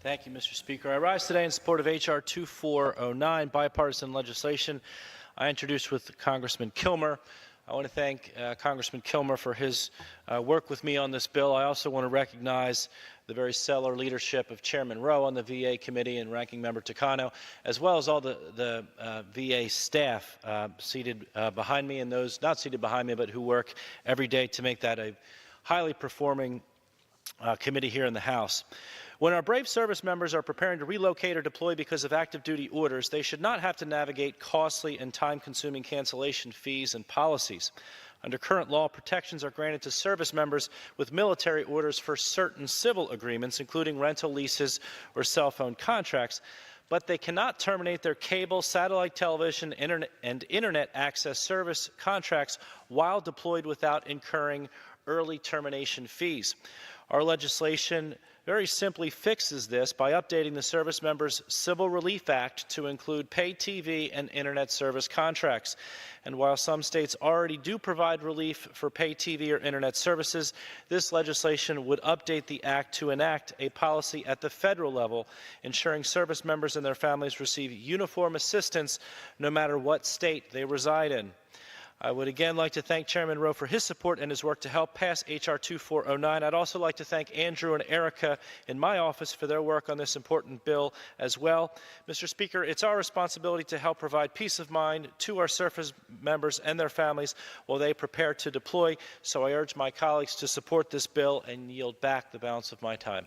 Thank you, Mr. Speaker. I rise today in support of H.R. 2409, bipartisan legislation I introduced with Congressman Kilmer. I want to thank Congressman Kilmer for his work with me on this bill. I also want to recognize the very stellar leadership of Chairman Rowe on the VA committee and Ranking Member Takano, as well as all the VA staff seated behind me and those not seated behind me but who work every day to make that a highly performing committee here in the House. When our brave service members are preparing to relocate or deploy because of active duty orders, they should not have to navigate costly and time-consuming cancellation fees and policies. Under current law, protections are granted to service members with military orders for certain civil agreements, including rental leases or cell phone contracts, but they cannot terminate their cable, satellite television, and internet access service contracts while deployed without incurring early termination fees. Our legislation very simply fixes this by updating the Service Members Civil Relief Act to include pay TV and internet service contracts. And while some states already do provide relief for pay TV or internet services, this legislation would update the act to enact a policy at the federal level, ensuring service members and their families receive uniform assistance no matter what state they reside in. I would again like to thank Chairman Rowe for his support and his work to help pass H.R. 2409. I'd also like to thank Andrew and Erica in my office for their work on this important bill as well. Mr. Speaker, it's our responsibility to help provide peace of mind to our service members and their families while they prepare to deploy. So I urge my colleagues to support this bill and yield back the balance of my time.